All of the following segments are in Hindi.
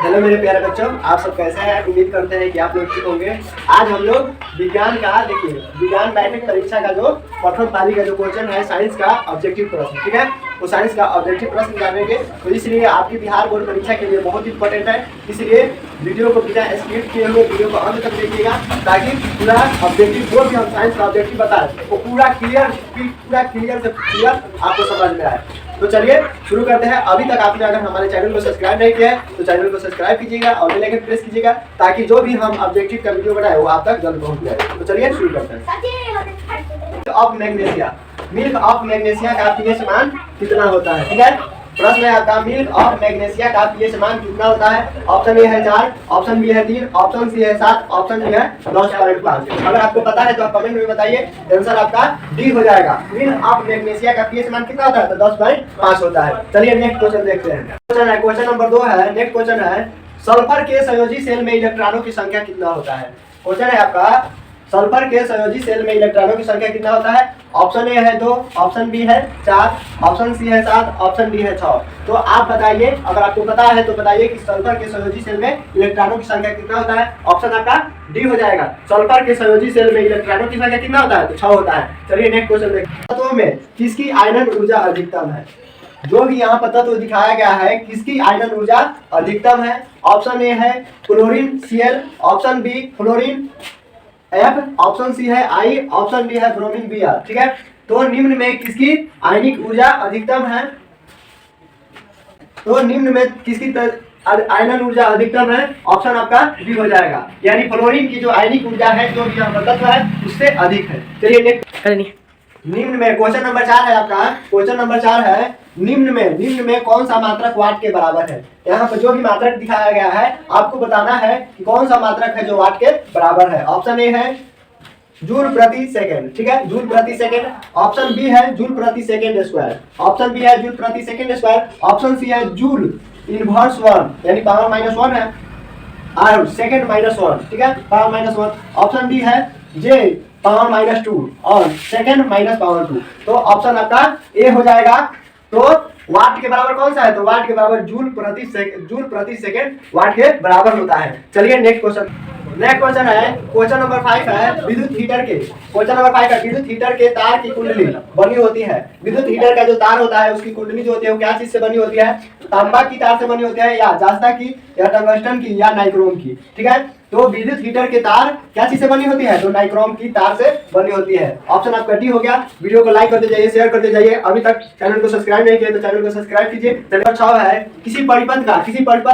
हेलो मेरे प्यारे बच्चों, आप सब कैसे हैं? उम्मीद करते हैं कि आप लोग ठीक होंगे। आज हम लोग विज्ञान का देखिए विज्ञान मैट्रिक परीक्षा का जो प्रथम पाली का जो क्वेश्चन है साइंस का ऑब्जेक्टिव प्रश्न, ठीक है, वो साइंस का ऑब्जेक्टिव प्रश्न जानेंगे। तो इसलिए आपकी बिहार बोर्ड परीक्षा के लिए बहुत इंपॉर्टेंट है, इसलिए वीडियो को बिना स्किप किए हुए वीडियो को अंत तक देखिएगा ताकि पूरा ऑब्जेक्टिव जो भी हम साइंस का ऑब्जेक्टिव बताएं वो पूरा क्लियर से क्लियर आपको समझ में आए। तो चलिए शुरू करते हैं। अभी तक आपने अगर हमारे चैनल को सब्सक्राइब नहीं किया है तो चैनल को सब्सक्राइब कीजिएगा और बेल आइकन प्रेस कीजिएगा ताकि जो भी हम ऑब्जेक्टिव का वीडियो बनाए वो आप तक जल्द पहुंच जाए। तो चलिए शुरू करते हैं। Of magnesia, milk of magnesia का पीएच मान कितना होता है? ठीक है, प्रश्न है आपका, मिल्क ऑफ मैग्नीशिया का पीएच मान कितना होता है? ऑप्शन ए है 4, ऑप्शन बी है 3, ऑप्शन सी है 7, ऑप्शन डी है 10.5। अगर आपको पता है तो आप कमेंट में बताइए। आंसर आपका डी हो जाएगा। मिल्क ऑफ मैग्नीशिया का पीएच मान कितना होता है? तो 10.5 होता है। चलिए नेक्स्ट क्वेश्चन देखते हैं। क्वेश्चन नंबर 2 है। नेक्स्ट क्वेश्चन है, सल्फर के संयोजी सेल में इलेक्ट्रॉनों की संख्या कितना होता है? क्वेश्चन है आपका, सल्फर के संयोजी सेल में इलेक्ट्रॉनों की संख्या कितना होता है? ऑप्शन ए है 2, ऑप्शन बी है 4, ऑप्शन सी है 7, ऑप्शन डी है 6। तो आप बताइए, अगर आपको पता है तो बताइए कि सल्फर के संयोजी सेल में इलेक्ट्रॉनों की संख्या कितना होता है? ऑप्शन आपका डी हो जाएगा। सल्फर के संयोजी सेल में इलेक्ट्रॉनों की संख्या कितना होता है? तो 6 होता है। चलिए नेक्स्ट क्वेश्चन देखते हैं। तत्वों में किसकी आयनन ऊर्जा अधिकतम है? जो भी यहाँ पर तत्व दिखाया गया है किसकी आयनन ऊर्जा अधिकतम है? ऑप्शन ए है chlorine Cl, option B fluorine F, option C है I, ऑप्शन डी है ब्रोमीन Br। ठीक है, तो निम्न में किसकी आयनिक ऊर्जा अधिकतम है? तो निम्न में किसकी आयनन ऊर्जा अधिकतम है? ऑप्शन आपका बी हो जाएगा, यानी फ्लोरीन की जो आयनिक ऊर्जा है जो भी यहाँ पर तत्व है उससे अधिक है। चलिए नेक्स्ट, निम्न में क्वेश्चन नंबर 4 है आपका। क्वेश्चन नंबर 4 है, निम्न में कौन सा मात्रक वाट के बराबर है? यहाँ पर जो भी मात्रक दिखाया गया है आपको बताना है कि कौन सा मात्रक है जो वाट के बराबर है। ऑप्शन ए है जूल प्रति सेकंड, ठीक है, जूल प्रति सेकंड। ऑप्शन बी है जूल प्रति सेकंड स्क्वायर, ऑप्शन बी है जूल प्रति सेकंड स्क्वायर, ऑप्शन सी है जूल इनवर्स 1 यानी पावर -1 है और सेकंड -1, ठीक है, पावर -1। ऑप्शन डी है जे पावर -2 और सेकंड पावर -2। तो ऑप्शन आपका ए हो जाएगा। तो वाट के बराबर कौन सा है? तो वाट के बराबर जूल प्रति सेकंड वाट के बराबर होता है। चलिए नेक्स्ट क्वेश्चन है। क्वेश्चन नंबर 5 है, विद्युत हीटर के क्वेश्चन नंबर 5 है, विद्युत हीटर के तार की कुंडली बनी होती है। विद्युत हीटर का जो तार होता है उसकी कुंडली जो होती है वो क्या चीज से बनी होती है? तांबा की तार से बनी होती है या जास्ता की या टंगस्टन की या नाइक्रोम की। ठीक है, तो विद्युत हीटर के तार क्या चीज से बनी होती है? तो नाइक्रोम की तार से बनी होती है। ऑप्शन आपका डी हो गया। वीडियो को लाइक करते जाइए, शेयर करते जाइए। अभी तक चैनल को सब्सक्राइब नहीं किया तो चैनल को सब्सक्राइब कीजिए। नंबर 6 है, किसी परिपथ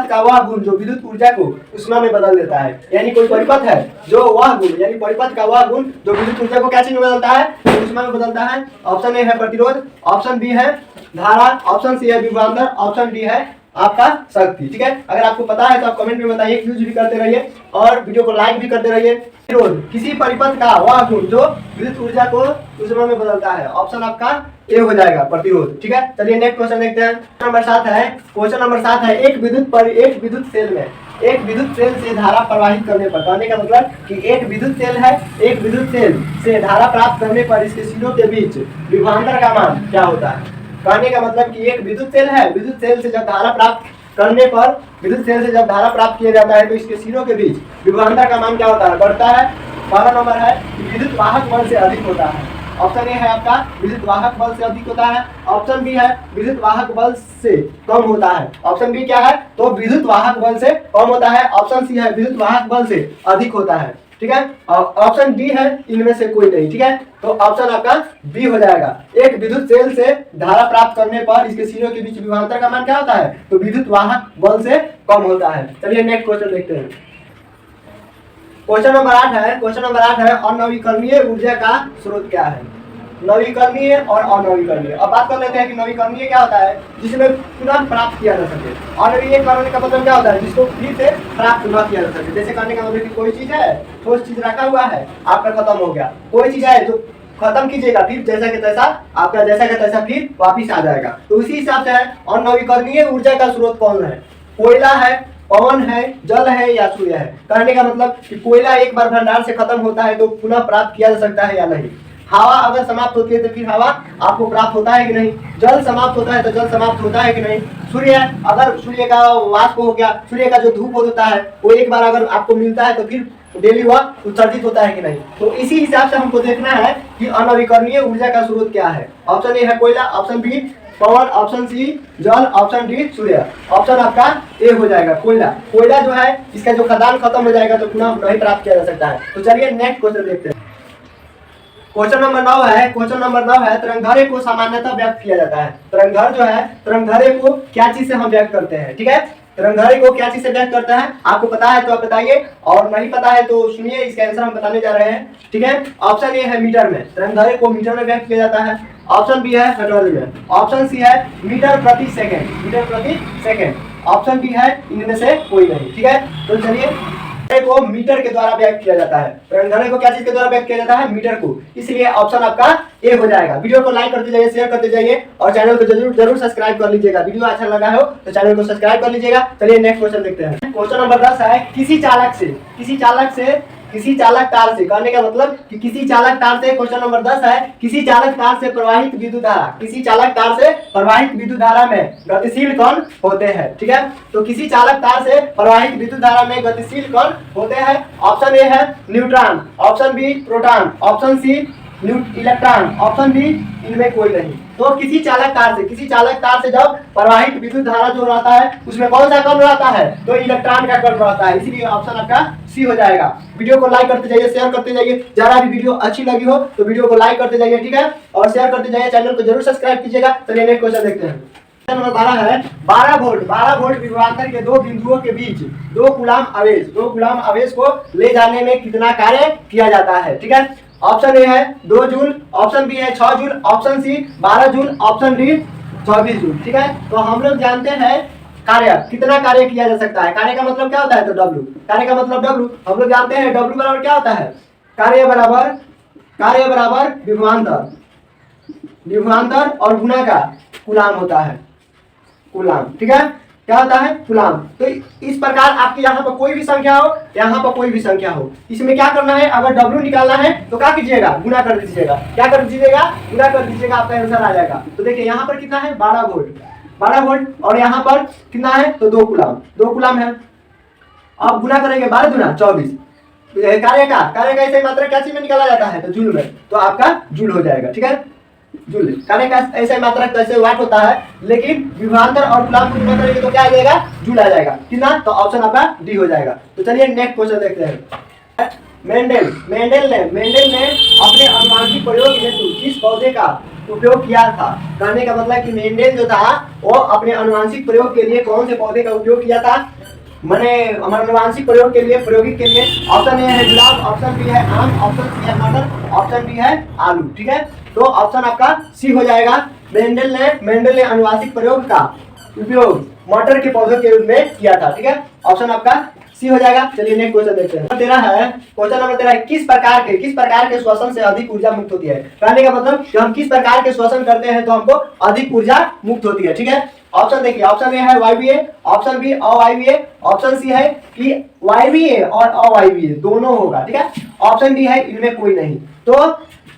का वह गुण जो विद्युत ऊर्जा को उष्मा में बदल देता है। यानी कोई परिपथ है जो वह गुण, यानी परिपथ का वह गुण जो विद्युत ऊर्जा को क्या चीज में बदलता है? तो उष्मा में बदलता है। ऑप्शन ए है प्रतिरोध, ऑप्शन बी है धारा, ऑप्शन सी है विभवांतर, ऑप्शन डी है आपका शक्ति। ठीक है, अगर आपको पता है तो आप कमेंट में बताइए, यूज भी करते रहिए और वीडियो को लाइक भी करते रहिए। प्रतिरोध, किसी परिपथ का वह गुण जो विद्युत ऊर्जा को उष्मा में बदलता है। ऑप्शन आपका ए हो जाएगा, प्रतिरोध। ठीक है, चलिए नेक्स्ट क्वेश्चन देखते हैं। नंबर 7 है। क्वेश्चन नंबर 7 है, एक विद्युत सेल से धारा प्रवाहित करने पर, कहने का मतलब कि एक विद्युत सेल है, एक विद्युत सेल से धारा प्राप्त करने पर इसके सिरों के बीच विभवांतर का मान क्या होता है? कहने का मतलब कि एक विद्युत सेल है, विद्युत सेल से जब धारा प्राप्त किया जाता है तो इसके सिरों के बीच विभवांतर का मान क्या होता है? बढ़ता है। पहला नंबर है विद्युत वाहक बल से अधिक होता है। ऑप्शन ए है आपका विद्युत वाहक बल से अधिक होता है। ऑप्शन बी है विद्युत वाहक बल से कम होता है। ऑप्शन बी क्या है? तो विद्युत वाहक बल से कम होता है। ऑप्शन सी है विद्युत वाहक बल से अधिक होता है। ठीक है, ऑप्शन डी है इनमें से कोई नहीं। ठीक है, तो ऑप्शन आपका बी हो जाएगा। एक विद्युत सेल से धारा प्राप्त करने पर इसके सिरों के बीच विभवांतर का मान क्या होता है? तो विद्युत वाहक बल से कम होता है। चलिए नेक्स्ट क्वेश्चन देखते हैं। क्वेश्चन नंबर 8 है, अनवीकरणीय ऊर्जा का स्रोत क्या है? नवीकरणीय और अनवीकरणीय। अब बात कर लेते हैं कि नवीकरणीय क्या होता है? जिसमें पुनः प्राप्त किया जा सके। अनवीकरणीय का मतलब क्या होता है? जिसको फिर से प्राप्त न किया जा सके। जैसे कहने का मतलब कि कोई चीज है, ठोस चीज रखा हुआ है, आपका खत्म हो गया। कोई चीज है जो खत्म कीजिएगा फिर जैसा के तैसा आपका जैसा का तैसा फिर वापिस आ जाएगा। तो उसी हिसाब से है अनवीकरणीय ऊर्जा का स्रोत कौन है? कोयला है, पवन है, जल है या सूर्य है? कहने का मतलब कि कोयला एक बार भंडार से खत्म होता है तो पुनः प्राप्त किया जा सकता है या नहीं? हवा अगर समाप्त होती है तो फिर हवा आपको प्राप्त होता है कि नहीं, जल समाप्त होता है तो जल समाप्त होता है कि नहीं, सूर्य अगर सूर्य का वाष्प हो गया, सूर्य का जो धूप होता है वो एक बार अगर आपको मिलता है तो फिर डेली वह उत्सर्जित होता है कि नहीं। तो इसी हिसाब से हमको देखना है कि अनवीकरणीय ऊर्जा का स्रोत क्या है। ऑप्शन ए है कोयला, option B power, option C जल, ऑप्शन डी सूर्य। ऑप्शन आपका ए हो जाएगा कोयला। कोयला जो है इसका जो खदान खत्म हो जाएगा तो पुनः नहीं प्राप्त किया जा सकता है। तो चलिए नेक्स्ट क्वेश्चन देखते हैं। क्वेश्चन नंबर 9 है, क्वेश्चन नंबर 9 है तरंगधारे को सामान्यतः व्यक्त किया जाता है। तरंगधार जो है, तरंगधारे को क्या चीज से हम व्यक्त करते हैं, ठीक है, तरंगधारे को क्या चीज से व्यक्त करता है आपको पता है तो आप बताइए, और नहीं पता है तो सुनिए, इसका आंसर हम बताने जा रहे हैं, ठीक है। ऑप्शन ए है मीटर में, तरंगधारे को मीटर में व्यक्त किया जाता है। ऑप्शन बी है हेनरी में। ऑप्शन सी है मीटर प्रति सेकंड, मीटर प्रति सेकंड। ऑप्शन बी है इनमें से कोई नहीं, ठीक है। तो चलिए को मीटर के द्वारा व्यक्त किया जाता है। तरंगधारे को क्या चीज के द्वारा व्यक्त किया जाता है, मीटर को, इसलिए ऑप्शन आपका ए हो जाएगा। वीडियो को लाइक करते जाइए, शेयर करते जाइए और चैनल को जरूर सब्सक्राइब कर लीजिएगा। वीडियो अच्छा लगा हो तो चैनल को सब्सक्राइब कर लीजिएगा। चलिए नेक्स्ट क्वेश्चन देखते हैं। क्वेश्चन नंबर 10 है किसी चालक तार से, कहने का मतलब कि किसी चालक तार से, क्वेश्चन नंबर 10 है किसी चालक तार से प्रवाहित विद्युत धारा, किसी चालक तार से प्रवाहित विद्युत धारा में गतिशील कण होते हैं, ठीक है। तो किसी चालक तार से प्रवाहित विद्युत धारा में गतिशील कण होते हैं। ऑप्शन ए है neutron, option B proton, option C electron, option B इनमें कोई नहीं। तो किसी चालक तार से जब प्रवाहित विद्युत धारा जो रहता है उसमें कौन सा कण रहता है, तो इलेक्ट्रॉन का कण रहता है, इसलिए ऑप्शन आपका सी हो जाएगा। वीडियो को लाइक करते जाइए, शेयर करते जाइए। जरा भी वीडियो अच्छी लगी हो तो वीडियो को लाइक करते जाइए, ठीक है, और शेयर करते जाइए, चैनल को जरूर सब्सक्राइब कीजिएगा। चलिए नेक्स्ट क्वेश्चन देखते हैं। नंबर 12 है 12 वोल्ट विभवांतर के दो बिंदुओं के बीच दो कूलाम आवेश को ले जाने में कितना कार्य किया जाता है, ठीक है। ऑप्शन ए है 2 जूल, ऑप्शन बी है 6 joule, option C 12 joule, option D 24 joule, ठीक है। तो हम लोग जानते हैं कार्य, कितना कार्य किया जा सकता है। कार्य का मतलब क्या होता है, तो W, कार्य का मतलब W हम लोग जानते हैं। W बराबर क्या होता है, कार्य बराबर विभवांतर और गुना का कूलाम होता है, कूलाम, ठीक है, क्या होता है, कूलाम। तो इस प्रकार आपके यहाँ पर कोई भी संख्या हो, यहाँ पर कोई भी संख्या हो, इसमें क्या करना है, अगर W निकालना है तो क्या कीजिएगा, गुना कर दीजिएगा। क्या कर दीजिएगा, गुना कर दीजिएगा, आपका आंसर आ जाएगा। तो देखिए यहाँ पर कितना है, 12 वोल्ट, और यहाँ पर कितना है, तो 2 कूलाम है। अब गुना करेंगे 12 दूना 24। कार्य का ऐसे मात्रा क्या चीज में निकाला जाता है, तो जूल में, तो आपका जूल हो जाएगा, ठीक है, जूल। कार्य का ऐसा मात्रा कैसे वाट होता है, लेकिन विभवांतर और कूलाम को गुणा करेंगे तो क्या आ जाएगा, जूल आ जाएगा, कितना, तो ऑप्शन आपका डी हो जाएगा। तो चलिए नेक्स्ट क्वेश्चन देखते हैं। मेंडेल ने अपने अनुवांशिक प्रयोग हेतु किस पौधे का उपयोग किया था। कहने का मतलब कि मेंडेल जो था वो अपने अनुवांशिक प्रयोग के लिए कौन से पौधे का उपयोग किया था, मैंने अनुवांशिक प्रयोग के लिए, प्रायोगिक के लिए। ऑप्शन ए है गुलाब, ऑप्शन बी है आम, ऑप्शन सी है मटर, ऑप्शन डी है आलू, ठीक है। तो ऑप्शन आपका सी हो जाएगा। मेंडेल ने अनुवांशिक प्रयोग का उपयोग मटर के पौधों के रूप में किया था, ठीक है, ऑप्शन आपका सी हो जाएगा। चलिए नेक्स्ट क्वेश्चन देखते हैं। क्वेश्चन नंबर 13 है किस प्रकार के श्वसन से अधिक ऊर्जा मुक्त होती है। कहने का मतलब कि हम किस प्रकार के श्वसन करते हैं तो हमको अधिक ऊर्जा मुक्त होती है, ठीक है। ऑप्शन देखिए, ऑप्शन ए है वायवीय, ऑप्शन बी अवायवीय, ऑप्शन सी है कि वायवीय और अवायवीय दोनों होगा, ठीक है, ऑप्शन डी है इनमें कोई नहीं। तो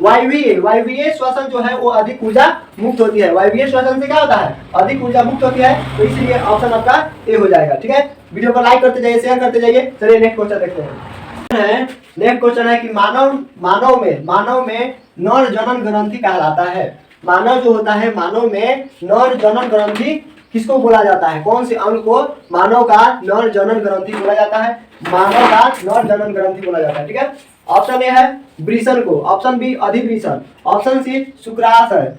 वायवीय श्वसन जो है वो अधिक ऊर्जा मुक्त होती है। वायवीय श्वसन से क्या होता है, अधिक ऊर्जा मुक्त होती है, तो इसलिए ऑप्शन आपका ए हो जाएगा, ठीक है। वीडियो को लाइक करते जाइए, शेयर करते जाइए। चलिए नेक्स्ट क्वेश्चन देखते हैं। नेक्स्ट क्वेश्चन है कि मानव में नर जनन ग्रंथि कहलाता है। मानव जो होता है, मानव में नर जनन ग्रंथि किसको बोला जाता है, कौन से अंग को मानव का नर जनन ग्रंथि बोला जाता है, मानव का नर जनन ग्रंथि बोला जाता है, ठीक है। ऑप्शन ए है वृषण को, ऑप्शन बी अधिवृषण, ऑप्शन सी शुक्राशय,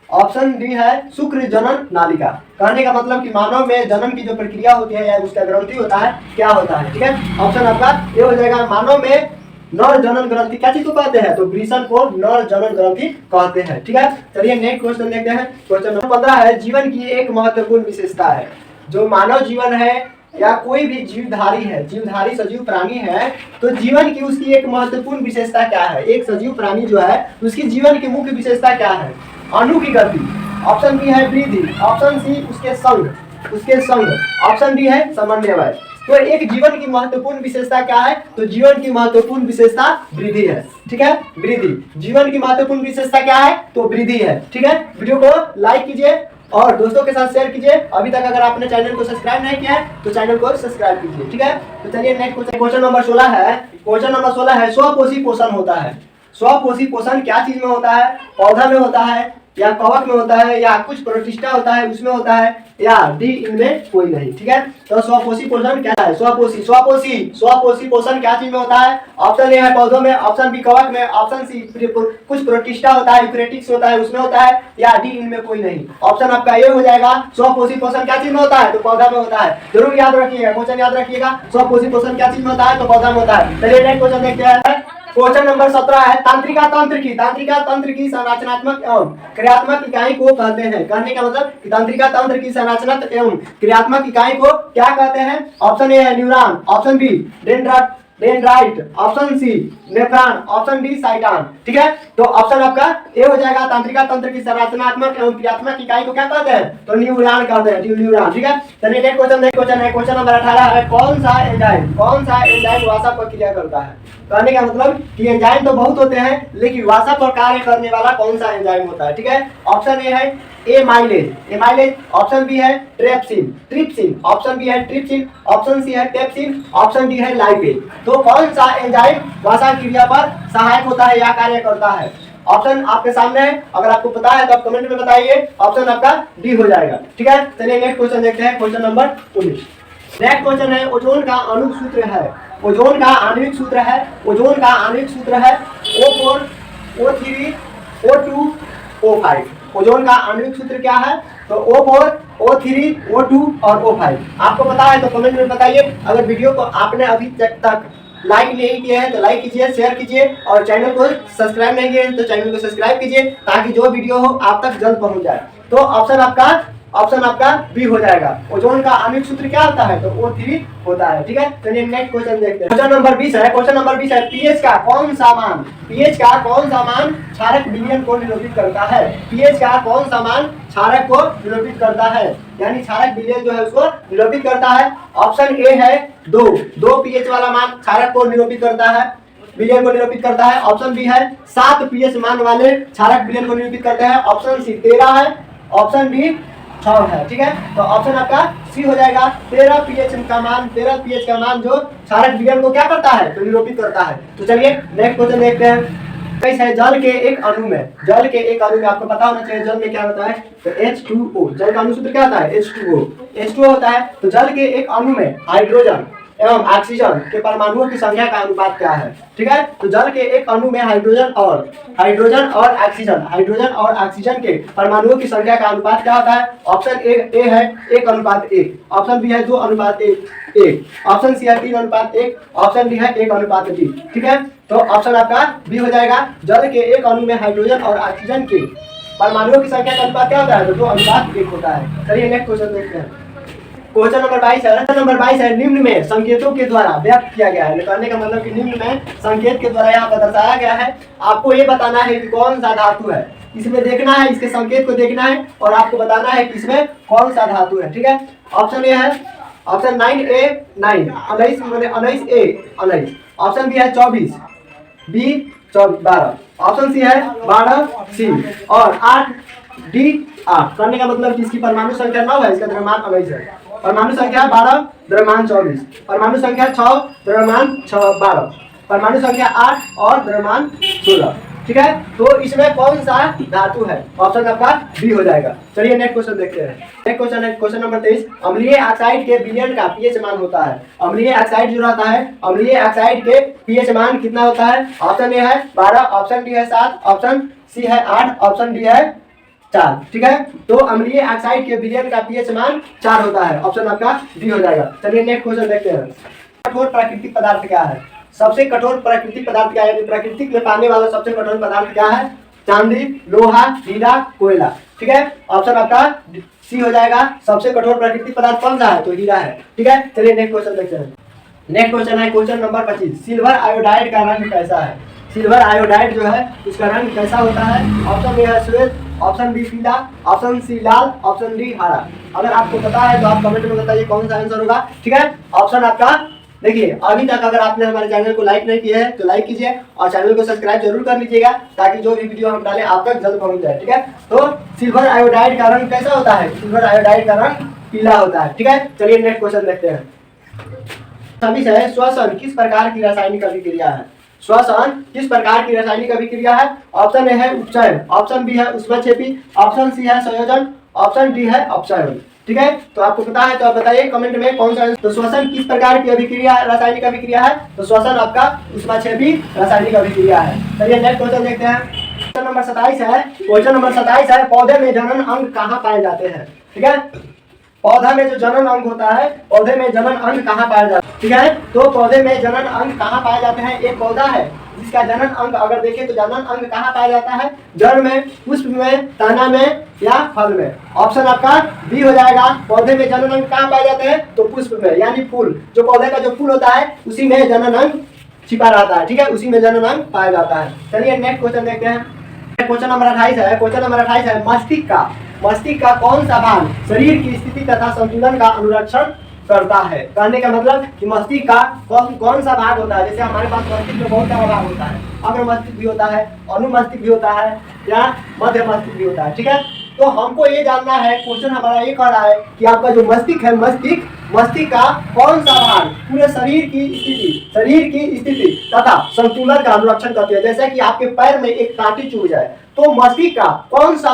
ऑप्शन डी है शुक्र जनन नालिका। कहने का मतलब कि मानव में जन्म की जो प्रक्रिया होती है या उसका ग्रंथि होता है क्या होता है, ठीक है, ऑप्शन आपका ये हो जाएगा। मानव में नर जनन ग्रंथि क्या चीज को कहते हैं, तो वृषण को नर जनन ग्रंथि कहते हैं, ठीक है। चलिए नेक्स्ट क्वेश्चन देखते हैं। क्वेश्चन नंबर 15 है जीवन की एक महत्वपूर्ण विशेषता है। जो मानव जीवन है या कोई भी जीवधारी सजीव प्राणी है, तो जीवन की उसकी एक महत्वपूर्ण विशेषता क्या है। एक सजीव प्राणी जो है उसकी जीवन की मुख्य विशेषता क्या है, अणु की गति, ऑप्शन बी है वृद्धि, ऑप्शन सी उसके संघ, उसके संग। ऑप्शन डी है समन्वय। तो एक जीवन की महत्वपूर्ण विशेषता क्या है? तो जीवन की महत्वपूर्ण विशेषता वृद्धि है। ठीक है, वृद्धि। जीवन की महत्वपूर्ण विशेषता क्या है? तो वृद्धि है। ठीक है, वीडियो को लाइक कीजिए और दोस्तों के साथ शेयर कीजिए। अभी तक अगर आपने चैनल को सब्सक्राइब नहीं किया है तो चैनल को सब्सक्राइब कीजिए। ठीक है, तो चलिए नेक्स्ट क्वेश्चन नंबर 16 है। क्वेश्चन नंबर 16 है, स्वपोषी पोषण होता है। स्वपोषी पोषण क्या चीज में होता है? पौधा में होता है, या कवक में होता है, या कुछ प्रतिष्ठा होता है उसमें होता है, या डी इनमें कोई नहीं। ठीक है, तो स्वपोषी पोषण क्या है? स्वपोषी पोषण क्या चीज में होता है? ऑप्शन ए है पौधों में, ऑप्शन बी कवक में, ऑप्शन सी कुछ प्रतिष्ठा होता है, यूकेरियोटिक्स होता है उसमें होता है, या डी इनमें कोई नहीं। ऑप्शन आपका ये हो जाएगा, स्वपोषी पोषण क्या चीज में होता है? तो पौधा में होता है। जरूर याद रखिएगा, क्वेश्चन याद रखिएगा, स्वपोषी पोषण क्या चीज में होता है? तो पौधा में होता है। चलिए नेक्स्ट क्वेश्चन देखते हैं। क्वेश्चन नंबर 17 है, तांत्रिका तंत्र की संरचनात्मक एवं क्रियात्मक इकाई को कहते हैं। कहने का मतलब कि तांत्रिका तंत्र की संरचनात्मक एवं क्रियात्मक इकाई को क्या कहते हैं? ऑप्शन ए है neuron, option B dendrite, option C nephron, option D cyton. ठीक है, तो ऑप्शन आपका ए हो जाएगा, तांत्रिका तंत्र की संरचनात्मक एवं क्रियात्मक इकाई को क्या कहते हैं? तो न्यूरॉन कहते हैं, न्यूरॉन। ठीक है, चलिए नेक्स्ट क्वेश्चन है। क्वेश्चन नंबर 18 है, कौन सा एंजाइम वसा प्रक्रिया करता है? कहने का मतलब कि एंजाइम तो बहुत होते हैं, लेकिन वसा पर कार्य करने वाला कौन सा एंजाइम होता है? ठीक है, ऑप्शन ए है एमाइलेज, ऑप्शन बी है ट्रिप्सिन, ऑप्शन बी है ट्रिप्सिन, ऑप्शन सी है टेप्सिन, ऑप्शन डी है लाइपेज। तो कौन सा एंजाइम वसा क्रिया पर सहायक होता है या कार्य करता है? ऑप्शन आपके सामने है, अगर आपको पता है तो आप कमेंट में बताइए। ऑप्शन आपका डी हो जाएगा। ठीक है, चलिए नेक्स्ट क्वेश्चन देखते हैं, क्वेश्चन नंबर 19। नेक्स्ट क्वेश्चन है, ओजोन का आणविक सूत्र है। ओजोन का आणविक सूत्र है O4 O3 O2 O5। Ozone का आणविक सूत्र क्या है? तो O4 O3 O2 और O5। आपको पता है तो कमेंट में बताइए। अगर वीडियो को आपने अभी तक लाइक नहीं किया है तो लाइक कीजिए, शेयर कीजिए, और चैनल को सब्सक्राइब नहीं किए तो चैनल को सब्सक्राइब कीजिए, ताकि जो वीडियो हो आप तक जल्द पहुंच जाए। तो ऑप्शन आपका बी हो जाएगा। ओजोन का आणविक सूत्र क्या होता है? तो O3 होता है। ठीक है, चलिए नेक्स्ट क्वेश्चन देखते हैं। क्वेश्चन नंबर 20 है, पीएच का कौन सा मान क्षारक विलयन को निरूपित करता है? पीएच का कौन सा मान क्षारक को निरूपित करता है, यानी क्षारक विलयन जो है उसको निरूपित करता है? ऑप्शन ए है 2 पीएच वाला मान क्षारक को निरूपित करता है, विलयन को निरूपित करता है। ऑप्शन बी है 7 पीएच मान वाले क्षारक विलयन को निरूपित करते हैं। ऑप्शन सी 13 है, ऑप्शन डी 6 है। ठीक है, तो ऑप्शन आपका सी हो जाएगा, 13 पीएच का मान जो क्षारक विलयन को क्या करता है? तो निरूपित करता है। तो चलिए नेक्स्ट क्वेश्चन देखते हैं। कैसे जल के एक अणु में आपको पता होना चाहिए जल में क्या होता है? तो H2O। जल का अणु सूत्र क्या होता है? H2O होता है। तो जल के एक अणु में हाइड्रोजन एवं ऑक्सीजन के परमाणुओं की संख्या का अनुपात क्या है? ठीक है, तो जल के एक अणु में हाइड्रोजन और ऑक्सीजन के परमाणुओं की संख्या का अनुपात क्या होता है? ऑप्शन ए है 1:1, ऑप्शन बी है 2:1, ऑप्शन सी है 3:1, ऑप्शन डी है 1:3। ठीक है, तो ऑप्शन आपका बी हो जाएगा। जल के एक अणु में हाइड्रोजन और ऑक्सीजन के परमाणुओं की संख्या का अनुपात क्या होता है? तो 2:1 होता है। चलिए नेक्स्ट क्वेश्चन देखते हैं। क्वेश्चन नंबर 22 है, निम्न में संकेतों के द्वारा व्यक्त किया गया है। कहने का मतलब कि निम्न में संकेत के द्वारा यहाँ पर दर्शाया गया है। आपको ये बताना है कि कौन सा धातु है, इसमें देखना है, इसके संकेत को देखना है और आपको बताना है कि इसमें कौन सा धातु है। ठीक है, ऑप्शन ए है, ऑप्शन 9A 19, ऑप्शन बी है 24, बी 12, ऑप्शन सी है 12C और 8D 8। करने का मतलब कि इसकी परमाणु संख्या 9 है, इसका द्रव्यमान 19 है। परमाणु संख्या 12, द्रव्यमान 24, परमाणु संख्या 6, द्रव्यमान 12, परमाणु संख्या 8 और द्रव्यमान 16। ठीक है, तो इसमें कौन सा धातु है? ऑप्शन आपका बी हो जाएगा। चलिए नेक्स्ट क्वेश्चन देखते हैं। नेक्स्ट क्वेश्चन है क्वेश्चन नंबर 23। अम्लीय ऑक्साइड के विलयन का पीएच मान होता है। अम्लीय ऑक्साइड जो रहता है, अम्लीय ऑक्साइड के पीएच मान कितना होता है? ऑप्शन ए है 12, ऑप्शन बी है 7, ऑप्शन सी है 8, ऑप्शन डी है 4। ठीक है, तो अम्लीय ऑक्साइड के विलयन का पीएच मान 4 होता है। ऑप्शन आपका डी हो जाएगा। चलिए नेक्स्ट क्वेश्चन देखते हैं। कठोर प्राकृतिक पदार्थ क्या है? सबसे कठोर प्राकृतिक पदार्थ क्या है? प्राकृतिक में पाने वाला सबसे कठोर पदार्थ क्या है? चांदी, लोहा, हीरा, कोयला। ठीक है, ऑप्शन आपका सी हो जाएगा। सबसे कठोर प्राकृतिक पदार्थ कौन सा है? तो हीरा है। ठीक है, चलिए नेक्स्ट क्वेश्चन देखते हैं। नेक्स्ट क्वेश्चन है क्वेश्चन नंबर 25। सिल्वर आयोडाइड का रंग कैसा है? सिल्वर आयोडाइड जो है उसका रंग कैसा होता है? ऑप्शन ए है श्वेत, ऑप्शन बी पीला, ऑप्शन सी लाल, ऑप्शन डी हरा। अगर आपको पता है तो आप कमेंट में बताइए कौन सा आंसर होगा। ठीक है, ऑप्शन आपका देखिए, अभी तक अगर आपने हमारे चैनल को लाइक नहीं किया है तो लाइक कीजिए और चैनल को सब्सक्राइब जरूर कर लीजिएगा ताकि जो भी वीडियो हम डालें आप तक जल्द पहुंच जाए। ठीक है, तो सिल्वर आयोडाइड का रंग कैसा होता है? सिल्वर आयोडाइड का रंग पीला होता है। ठीक है, चलिए नेक्स्ट क्वेश्चन देखते हैं। सभी से श्वसन किस प्रकार की रासायनिक अभिक्रिया है? श्वसन किस प्रकार की रासायनिक अभिक्रिया है? ऑप्शन ए है उपचयन, ऑप्शन बी है ऊष्माक्षेपी, ऑप्शन सी है संयोजन, ऑप्शन डी है अपचयन। ठीक है, तो आपको पता है तो आप बताइए कमेंट में कौन सा। तो श्वसन किस प्रकार की अभिक्रिया रासायनिक अभिक्रिया है? तो श्वसन आपका ऊष्माक्षेपी रासायनिक अभिक्रिया है। चलिए नेक्स्ट क्वेश्चन देखते हैं। क्वेश्चन नंबर 27 है। क्वेश्चन नंबर 27 है, पौधे में जनन अंग कहाँ पाए जाते हैं? ठीक है, पौधा में जो जनन अंग होता है, पौधे में जनन अंग कहाँ पाया जाता है? ठीक है, तो पौधे में जनन अंग कहाँ पाए जाते हैं? एक पौधा है जिसका जनन अंग अगर देखें तो जनन अंग कहाँ पाया जाता है? जड़ में, पुष्प में, तना में या फल में। ऑप्शन आपका बी हो जाएगा। पौधे में जनन अंग कहाँ पाए जाते हैं? तो पुष्प में, यानी फूल, जो पौधे का जो फूल होता है उसी में जनन अंग छिपा रहता है। ठीक है, उसी में जनन अंग पाया जाता है। चलिए नेक्स्ट क्वेश्चन देखते हैं। क्वेश्चन नंबर 28 है। क्वेश्चन नंबर 28 है, मस्तिष्क का कौन सा भाग शरीर की स्थिति तथा संतुलन का अनुरक्षण करता है? कहने का मतलब कि मस्तिष्क का कौन सा भाग होता है? जैसे हमारे पास मस्तिष्क में बहुत सारा भाग होता है, अग्र मस्तिष्क भी होता है, अनुमस्तिष्क भी होता है या मध्य मस्तिष्क भी होता है। ठीक है, तो हमको ये जानना है, क्वेश्चन हमारा ये कह रहा है कि आपका जो मस्तिष्क है, मस्तिष्क का कौन सा भाग पूरे शरीर की स्थिति तथा संतुलन का अनुरक्षण करती है। जैसे कि आपके पैर में एक कांटी चुभ जाए तो मस्तिष्क का कौन सा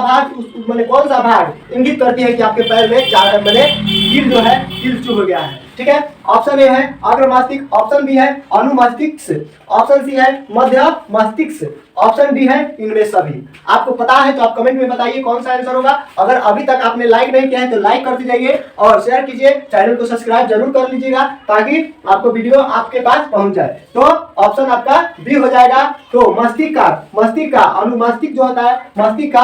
भाग इंगित करती है कि आपके पैर में कील चुभ गया है? ठीक है, ऑप्शन ए है अग्र मस्तिष्क, ऑप्शन बी है अनुमस्तिष्क, ऑप्शन सी है मध्य मस्तिष्क, ऑप्शन डी है इनमें सभी। आपको पता है तो आप कमेंट में बताइए कौन सा आंसर होगा। अगर अभी तक आपने लाइक नहीं किया है तो लाइक कर दीजिए और शेयर कीजिए, चैनल को सब्सक्राइब जरूर कर लीजिएगा ताकि आपको वीडियो आपके पास पहुंच जाए। तो ऑप्शन आपका बी हो जाएगा। तो मस्तिष्क का अनुमस्तिष्क जो होता है, मस्तिष्क का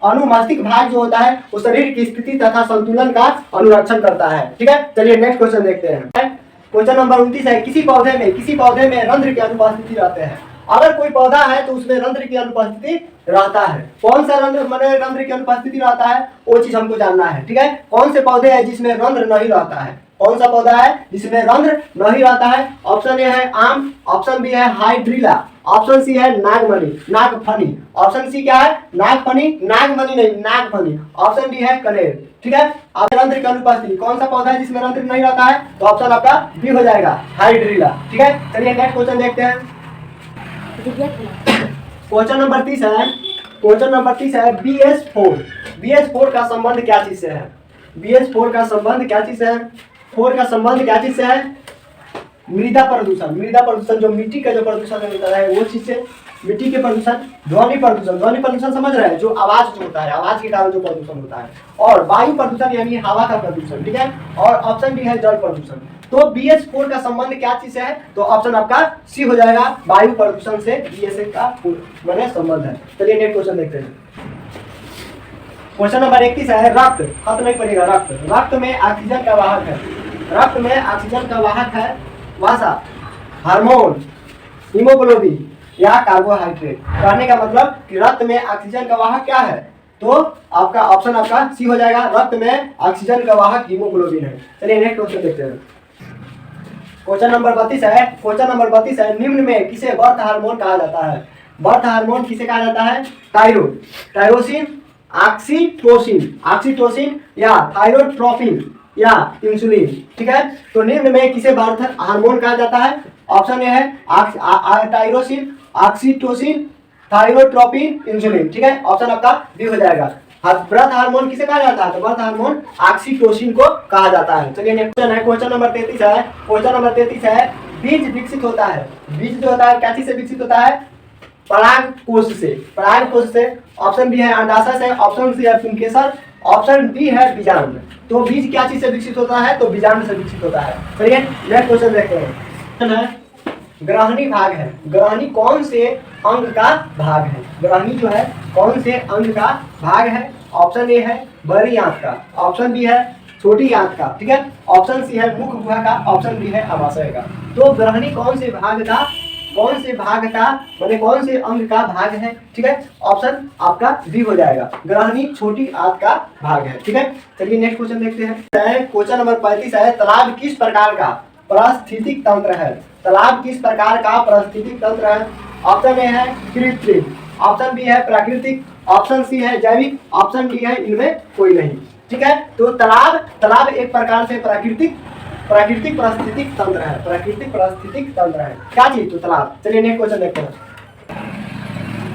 अनुमस्तिष्क भाग जो होता है वो शरीर की स्थिति तथा संतुलन का अनुरक्षण करता है। ठीक है, चलिए नेक्स्ट क्वेश्चन देखते हैं। क्वेश्चन नंबर 29 है, किसी पौधे में रंध्र की अनुपस्थिति रहते हैं। अगर कोई पौधा है तो उसमें रंध्र की अनुपस्थिति रहता है। कौन सा रंध्र की अनुपस्थिति रहता है वो चीज हमको जानना है। ठीक है, कौन से पौधे हैं जिसमें रंध्र नहीं रहता है? कौन सा पौधा है जिसमें रंध्र नहीं रहता है? ऑप्शन ए है आम, ऑप्शन बी है हाइड्रिला, ऑप्शन सी है नागफनी, ऑप्शन सी क्या है? नागफनी नहीं, ऑप्शन डी है कनेर। ठीक है, आप रंध्र की अनुपस्थिति कौन सा पौधा है जिसमें रंध्र नहीं रहता है? तो ऑप्शन आपका बी हो जाएगा, हाइड्रिला। ठीक है, चलिए नेक्स्ट क्वेश्चन देखते हैं। क्वेश्चन नंबर 30 है। क्वेश्चन नंबर 30 है, BS4 का संबंध क्या चीज से है? BS4 का संबंध क्या चीज से है? मृदा प्रदूषण, जो मिट्टी का जो प्रदूषण होता है वो चीज से। मिट्टी के प्रदूषण, ध्वनि प्रदूषण समझ रहे हैं, जो आवाज जो होता है, आवाज के कारण जो प्रदूषण होता है, और वायु प्रदूषण यानी हवा का प्रदूषण। ठीक है, और ऑप्शन डी है जल प्रदूषण। तो BS4 का संबंध क्या चीज से है? तो ऑप्शन आपका सी हो जाएगा, वायु प्रदूषण से BS4 का संबंध है। चलिए नेक्स्ट क्वेश्चन देखते हैं। क्वेश्चन नंबर 31 है, रक्त नहीं पड़ेगा। रक्त में ऑक्सीजन का वाहक है वसा, हार्मोन, हीमोग्लोबिन या कार्बोहाइड्रेट। कहने का मतलब कि रक्त में ऑक्सीजन का वाहक क्या है? तो आपका ऑप्शन आपका सी हो जाएगा, रक्त में ऑक्सीजन का वाहक हीमोग्लोबिन है। चलिए नेक्स्ट क्वेश्चन देखते हैं। क्वेश्चन नंबर 32 है, निम्न में किसे बर्थ हार्मोन कहा जाता है? बर्थ हार्मोन किसे कहा जाता है? टायरोसिन, ऑक्सीटोसिन या थायरोट्रोपिन या इंसुलिन। ठीक है, तो निम्न में किसे बर्थ हार्मोन कहा जाता है? ऑप्शन ए है टायरोसिन, ऑक्सीटोसिन, थायरोट्रोपिन, इंसुलिन। ठीक है, ऑप्शन आपका बी हो जाएगा। बर्थ हार्मोन किसे कहा जाता है? तो बर्थ हार्मोन ऑक्सीटोसिन को कहा जाता है। चलिए नेक्स्ट क्वेश्चन है। क्वेश्चन नंबर 33 है, बीज विकसित होता है। बीज जो होता है क्या चीज से विकसित होता है? परागकोश से। ऑप्शन बी है अंडाशय से, ऑप्शन सी है पुंकेसर, ऑप्शन डी है बीजांड। तो बीज क्या चीज से विकसित होता है? तो बीजांड से विकसित होता है। चलिए नेक्स्ट क्वेश्चन देखते हैं। ग्रहणी भाग है। ग्रहणी कौन से अंग का भाग है? ग्रहणी जो है कौन से अंग का भाग है? ऑप्शन ए है बड़ी आंत का, ऑप्शन बी है छोटी आंत का। ठीक है, ऑप्शन सी है मुख गुहा का, ऑप्शन डी है अमाशय का। तो ग्रहणी कौन से भाग का कौन से भाग का माने कौन से अंग का भाग है, ठीक है। ऑप्शन आपका बी हो जाएगा, ग्रहणी छोटी आंत का भाग है, ठीक है। चलिए नेक्स्ट क्वेश्चन देखते हैं। क्वेश्चन नंबर 35 है, तालाब किस प्रकार का पारिस्थितिक तंत्र है। तालाब किस प्रकार का पारिस्थितिक तंत्र है। ऑप्शन ए है कृत्रिम, ऑप्शन बी है प्राकृतिक, ऑप्शन सी है जैविक, ऑप्शन डी है इनमें कोई नहीं, ठीक है। तो तालाब एक प्रकार से प्राकृतिक पारिस्थितिक तंत्र है, प्राकृतिक पारिस्थितिक तंत्र है। क्या चीज तो तालाब। चलिए नेक्स्ट क्वेश्चन देखते हैं।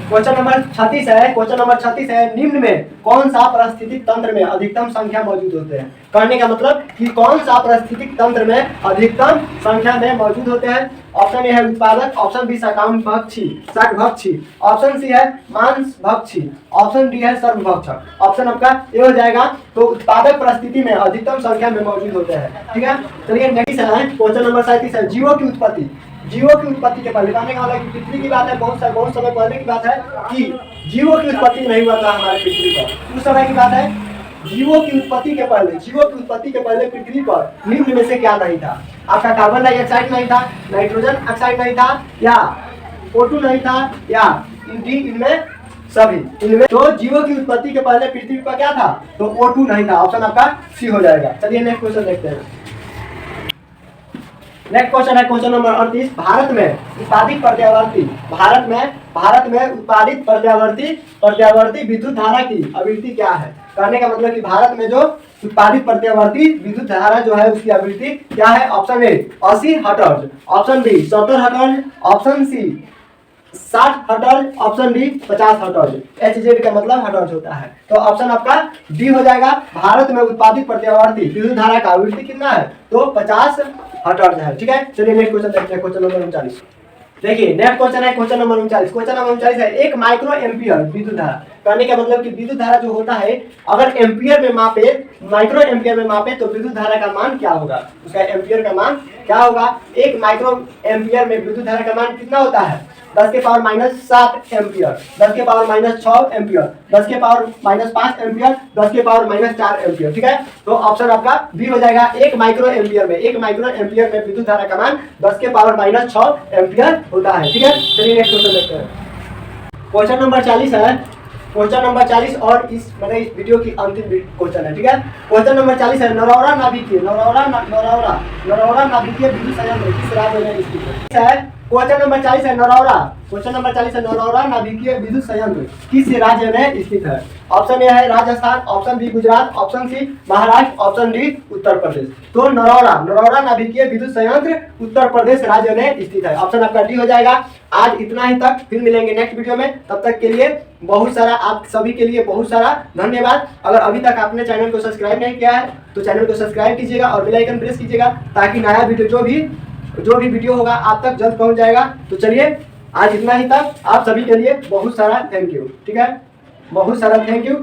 क्वेश्चन नंबर 36 है। क्वेश्चन नंबर 36 है, निम्न में कौन सा पारिस्थितिक तंत्र में अधिकतम संख्या मौजूद होते हैं। कहने का मतलब कि कौन सा पारिस्थितिक तंत्र में अधिकतम संख्या में मौजूद होते हैं। ऑप्शन ए है उत्पादक, ऑप्शन बी शाकभक्षी, ऑप्शन सी है मांसभक्षी, ऑप्शन डी है सर्वभक्षक। ऑप्शन आपका ए हो जाएगा। तो उत्पादक परिस्थिति में अधिकतम संख्या में मौजूद होते हैं, ठीक है। चलिए नेक्स्ट है क्वेश्चन नंबर 37 है, जीवों की उत्पत्ति के पहले कहने का मतलब पृथ्वी की बात है, बहुत समय पहले की बात है कि जीवों की उत्पत्ति नहीं हुआ था हमारे पृथ्वी पर। उस समय की बात है, जीवों की उत्पत्ति के पहले पृथ्वी पर निम्न में से क्या नहीं था। आपका कार्बन डाइऑक्साइड नहीं था, नाइट्रोजन ऑक्साइड नहीं था, या O2 नहीं था, या इनमें सभी इनमें। तो जीवों की उत्पत्ति के पहले पृथ्वी पर क्या था, तो O2 नहीं था। ऑप्शन आपका सी हो जाएगा। चलिए नेक्स्ट क्वेश्चन देखते हैं। नेक्स्ट क्वेश्चन है क्वेश्चन नंबर 38, भारत में उत्पादित प्रत्यावर्ती विद्युत धारा की आवृत्ति क्या है। कहने का मतलब कि भारत में जो उत्पादित प्रत्यावर्ती विद्युत धारा जो है उसकी आवृत्ति क्या है। Option A 80 hertz, option B 70 hertz, option C 60 hertz, option D 50 hertz. HZ का मतलब हर्ट्ज होता है। तो ऑप्शन आपका डी हो जाएगा। भारत में उत्पादित प्रत्यावर्ती विद्युत धारा का आवृत्ति कितना है, तो 50 हर्ट्ज है, ठीक है। चलिए नेक्स्ट क्वेश्चन देखते हैं। क्वेश्चन नंबर 39 देखिए, नेक्स्ट क्वेश्चन है क्वेश्चन नंबर 39। क्वेश्चन नंबर 39 है, 1 माइक्रो एम्पियर विद्युत धारा। कहने का मतलब कि विद्युत धारा जो होता है अगर एम्पियर में मापे, माइक्रो एम्पियर में मापे तो विद्युत धारा का मान क्या होगा, उसका एम्पियर का मान क्या होगा। 1 माइक्रो एम्पियर में विद्युत धारा का मान कितना होता है, 10 के पावर -7 एम्पियर, 10 के पावर -6 एम्पियर, 10 के पावर -5 एम्पियर, 10 के पावर -4 एम्पियर, ठीक है। तो ऑप्शन आपका बी हो जाएगा। 1 माइक्रो एम्पियर में विद्युत धारा का मान 10 के पावर -6 एम्पियर होता है, ठीक है। चलिए नेक्स्ट क्वेश्चन देखते हैं। क्वेश्चन नंबर 40 है। क्वेश्चन नंबर 40 और इस वीडियो की अंतिम क्वेश्चन है, ठीक है। क्वेश्चन नंबर 40 है, नरौरा नाभिकीय विद्युत संयंत्र किस राज्य में स्थित है। क्वेश्चन नंबर 40 है, नरौरा नाभिकीय विद्युत संयंत्र किस राज्य में स्थित है। ऑप्शन ए है Rajasthan, option B Gujarat, option C Maharashtra, option D Uttar Pradesh. तो नरौरा नाभिकीय विद्युत संयंत्र उत्तर प्रदेश राज्य में स्थित है। ऑप्शन आपका डी हो जाएगा। आज इतना ही तक, फिर मिलेंगे नेक्स्ट वीडियो में। तब तक के लिए बहुत सारा, आप सभी के लिए बहुत सारा धन्यवाद। अगर अभी तक आपने चैनल को सब्सक्राइब नहीं किया है तो चैनल को सब्सक्राइब कीजिएगा और बेल आइकन प्रेस कीजिएगा ताकि नया वीडियो जो भी वीडियो होगा आप तक जल्द पहुंच जाएगा। तो चलिए आज इतना ही तक। आप सभी के लिए बहुत सारा थैंक यू, ठीक है। बहुत सारा थैंक यू।